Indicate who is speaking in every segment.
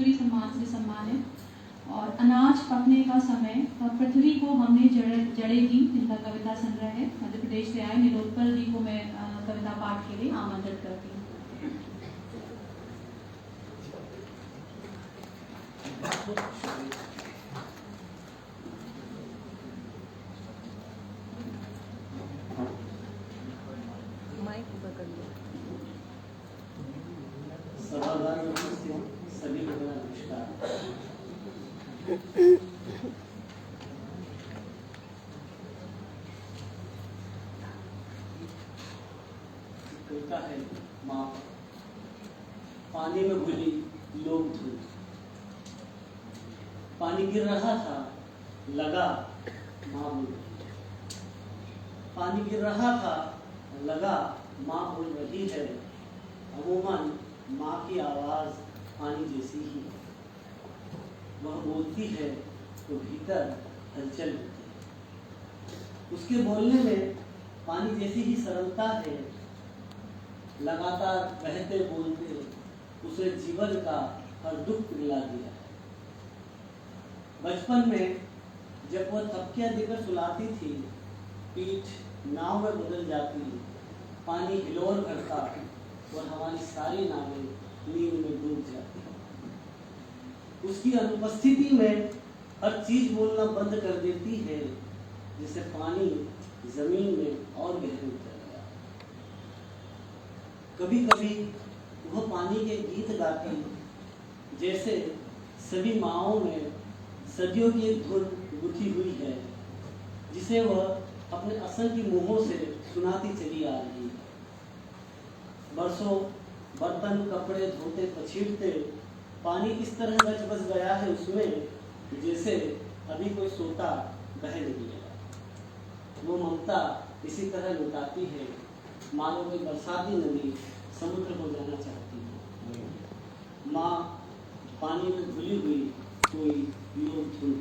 Speaker 1: उत्तरी सम्मान से सम्मानित। और अनाज पकने का समय और पृथ्वी को हमने जड़ेगी, इनका कविता संग्रह है। मध्य प्रदेश से आए निलोत्पल जी को मैं कविता पाठ के लिए आमंत्रित करती हूँ।
Speaker 2: सभी को नमस्कार। कविता है माँ। पानी में घुली लोग धुल। पानी गिर रहा था, लगा माँ बोल रही। पानी गिर रहा था, लगा माँ बोल रही है। अमूमन माँ की आवाज पानी जैसी ही है। वह बोलती है तो भीतर हलचल होती है। उसके बोलने में पानी जैसी ही सरलता है। लगातार बहते बोलते उसे जीवन का हर दुख पिघला दिया है। बचपन में जब वह थपकियां देकर सुलाती थी, पीठ नाव में बदल जाती, पानी हिलोर भरता और हमारी सारी नावें नींद में डूब जाती। उसकी अनुपस्थिति में हर चीज बोलना बंद कर देती है, जिससे पानी जमीन में और गहरे उतर गया। कभी कभी वह पानी के गीत गाती, जैसे सभी माओं में सदियों की एक धुन गुथी हुई है, जिसे वह अपने असल की मुंहों से सुनाती चली आ रही है। बरसों बर्तन कपड़े धोते पछीड़ते पानी इस तरह रच बस गया है उसमें, जैसे अभी कोई सोता बह नहीं गया। वो ममता इसी तरह लुटाती है, मानो कोई बरसाती नदी समुद्र हो जाना चाहती है। माँ पानी में घुली हुई कोई लोग धुल।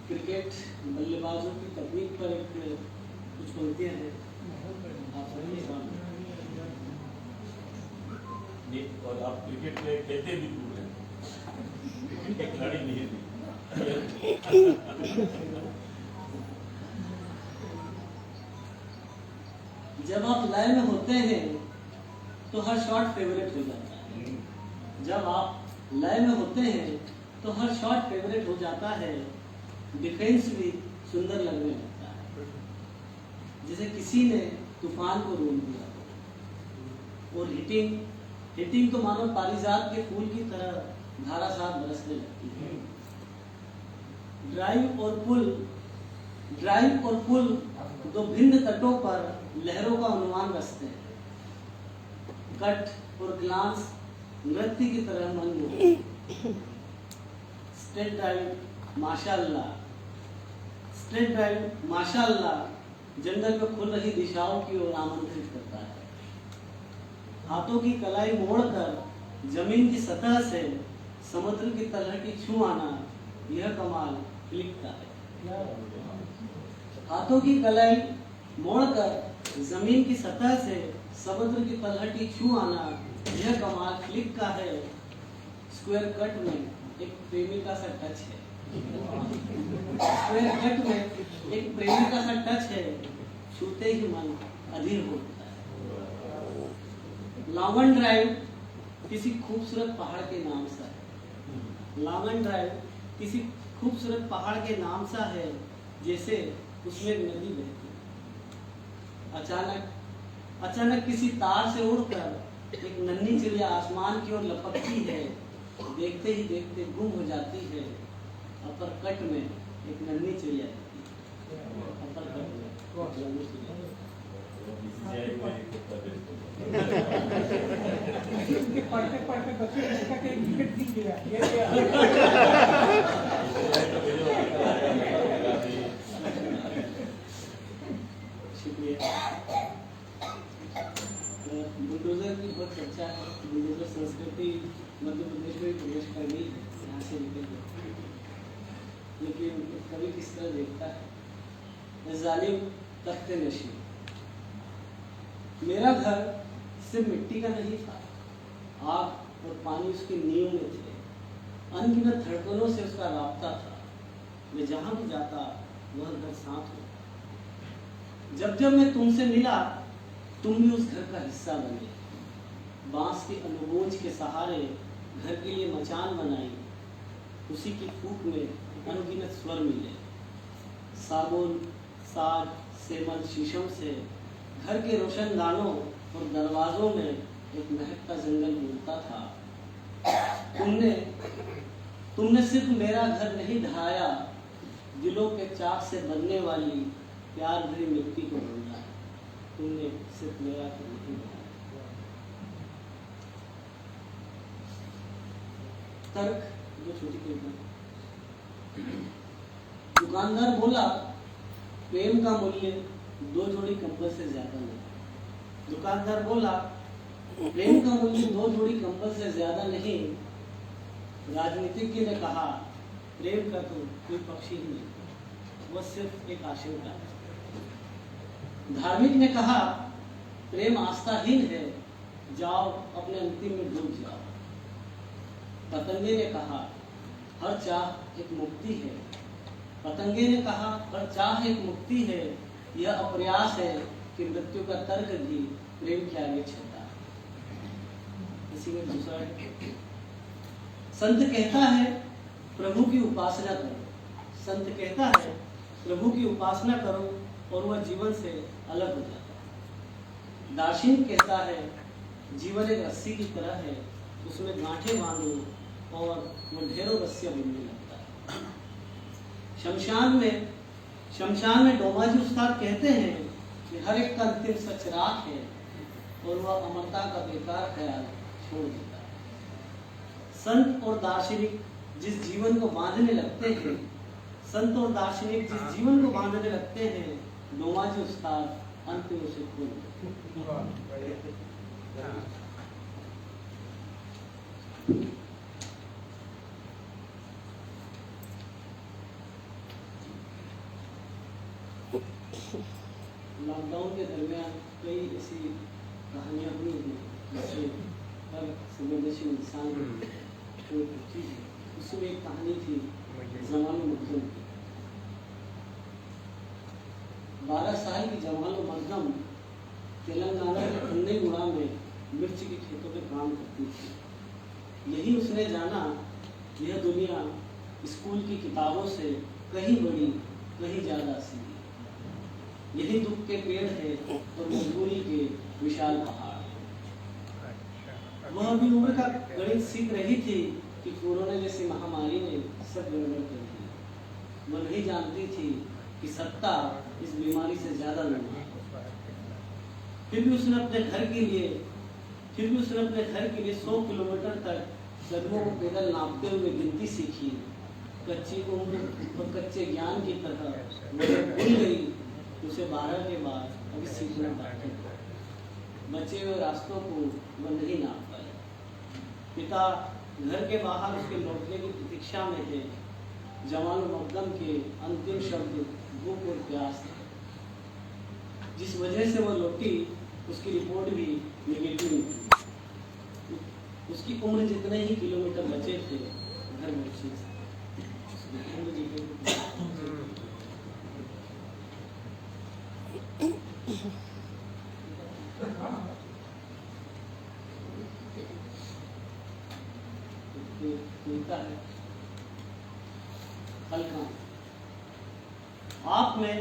Speaker 2: क्रिकेट बल्लेबाजों की तकनीक पर एक कुछ पंक्तियां हैं, आप
Speaker 3: और आप क्रिकेट में खेलते भी दूर हैं, क्रिकेट के खिलाड़ी नहीं थे।
Speaker 2: जब आप लय में होते हैं तो हर शॉट फेवरेट हो जाता है। जब आप लय में होते हैं तो हर शॉट फेवरेट हो जाता है। डिफेंस भी सुंदर लगने लगता है, जैसे किसी ने तूफान को रोक दिया। और हिटिंग तो मानो पारिजात के फूल की तरह धारासार बरसने लगती है। ड्राइव और पुल दो भिन्न तटों पर लहरों का अनुमान रचते हैं। कट और ग्लांस नृत्य की तरह मनमोहक। स्ट्रेट ड्राइव माशाअल्लाह जंगल में खुल रही दिशाओं की ओर आमंत्रित करता है। हाथों की कलाई मोड़कर जमीन की सतह से समुद्र की तलहटी छू आना, यह कमाल फ्लिक का है। हाथों की कलाई मोड़कर जमीन की सतह से समुद्र की तलहटी छू आना, यह कमाल फ्लिक का है। स्क्वायर कट में एक प्रेमिका सा टच है। स्क्वायर कट में एक प्रेमिका सा टच है, छूते ही मन अधीर होता है। लॉन्गन ड्राइव किसी खूबसूरत पहाड़ के नाम सा है। लॉन्गन ड्राइव किसी खूबसूरत पहाड़ के नाम सा है, जैसे उसमें एक नदी बहती। अचानक किसी तार से उड़कर एक नन्ही चिड़िया आसमान की ओर लपकती है, देखते ही देखते गुम हो जाती है। अपर कट में एक नन्ही चिड़िया अपर कट में बुलडोजर की बहुत चर्चा है। बुलडोजर संस्कृति मध्य प्रदेश में प्रवेश कर गई है, यहाँ से निकल गई। लेकिन कवि किस तरह देखता है, जालिम तख्ते नशी मेरा घर सिर्फ मिट्टी का नहीं था, आग और पानी उसकी नींव में थे। अनगिनत धड़कनों से उसका राब्ता था। मैं जहां भी जाता वह घर साथ हो। जब जब मैं तुमसे मिला तुम भी उस घर का हिस्सा बने। बांस की अनुगूंज के सहारे घर के लिए मचान बनाई। उसी की फूक में अनगिनत स्वर मिले। सागौन, साग, सेमल, शीशम से घर के रोशनदानों और दरवाजों में एक महकता जंगल बोलता था। तुमने सिर्फ मेरा घर नहीं ढहाया, दिलों के चाक से बनने वाली प्यार भरी मिट्टी को ढूंढा। तुमने सिर्फ मेरा घर नहीं ढहाया। तर्क जो छोटी कविता। दुकानदार बोला, प्रेम का मूल्य 2 जोड़ी कंबल से ज्यादा नहीं। दुकानदार बोला, प्रेम का मूल्य 2 जोड़ी कंबल से ज्यादा नहीं। राजनीतिज्ञ ने कहा, प्रेम का तो कोई पक्ष ही नहीं, वह सिर्फ एक आशंका है। धार्मिक ने कहा, प्रेम आस्थाहीन है, जाओ अपने अंतिम में डूब जाओ। पतंगे ने कहा, हर चाह एक मुक्ति है। पतंगे ने कहा, हर चाह एक मुक्ति है। यह अप्रयास है कि मृत्यु का तर्क भी प्रेम के आगे छूटा। इसी में दूसरा है, संत कहता है प्रभु की उपासना करो। संत कहता है प्रभु की उपासना करो और वह जीवन से अलग हो जाता है। दार्शनिक कहता है जीवन एक रस्सी की तरह है, उसमें गांठें बांधो और वह ढेरों रस्सियां बुनने लगता है। शमशान में डोमाजी उस्ताद कहते हैं कि हर एक का अंतिम सच राख है और वह अमरता का बेकार ख्याल छोड़ देता है। संत और दार्शनिक जिस जीवन को बांधने लगते हैं, डोमाजी उस्ताद अंत में उसे खोल देते हैं। लॉकडाउन के दरमियान कई ऐसी कहानियां हुई हैं जिससे हर संवेदनशील इंसान को चीज है। उसमें एक कहानी थी जमाल मखदूम की। 12 साल की जमाल मखदूम तेलंगाना के अन्नगुड़ा में मिर्च के खेतों में काम करती थी। यही उसने जाना यह दुनिया स्कूल की किताबों से कहीं बड़ी कहीं ज्यादा सीधी। यही दुख के पेड़ है और मजबूरी के विशाल पहाड़। वह अभी उम्र का गणित सीख रही थी कि कोरोना जैसी महामारी ने सब गड़बड़ कर दी। वह नहीं जानती थी कि सत्ता इस बीमारी से ज्यादा लड़ना। फिर भी उसने अपने घर के लिए 100 किलोमीटर तक कदमों को पैदल नापते हुए गिनती सीखी। कच्ची उम्र और कच्चे ज्ञान की तरह वह भूल गई। उसे 12 के बाद अभी सीखना बाकी था। बचे हुए रास्तों को वह नहीं नाप पाए। पिता घर के बाहर उसके लौटने की प्रतीक्षा में थे। जमाल मखदूम के अंतिम शब्द भूख और प्यास थे। जिस वजह से वह लौटी उसकी रिपोर्ट भी नेगेटिव निकली। उसकी उम्र जितने ही किलोमीटर बचे थे घर में आप में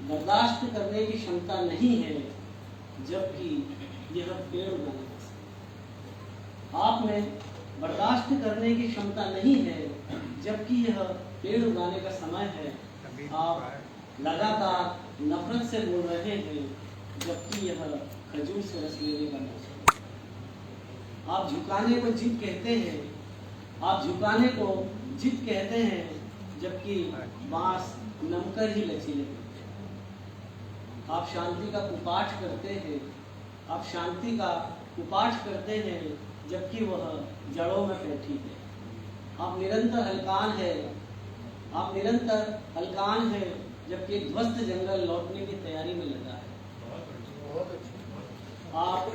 Speaker 2: बर्दाश्त करने की क्षमता नहीं है जबकि यह पेड़ उगाने का। आप में बर्दाश्त करने की क्षमता नहीं है जबकि यह पेड़ उगाने का समय है। आप लगातार नफरत से बोल रहे हैं जबकि यह खजूर से रस लेने का मौसम है। आप झुकाने को जिद कहते हैं जबकि बांस नमकर ही लचीले। आप शांति का कुपाठ करते हैं जबकि वह जड़ों में बैठी है। आप निरंतर हलकान है जबकि ध्वस्त जंगल लौटने की तैयारी में लगा है। आप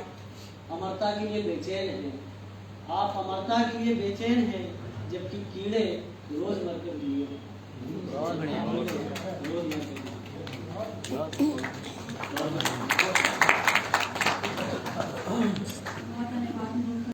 Speaker 2: अमरता के लिए बेचैन हैं। आप अमरता के लिए बेचैन हैं, जबकि कीड़े रोज मरकर लिए।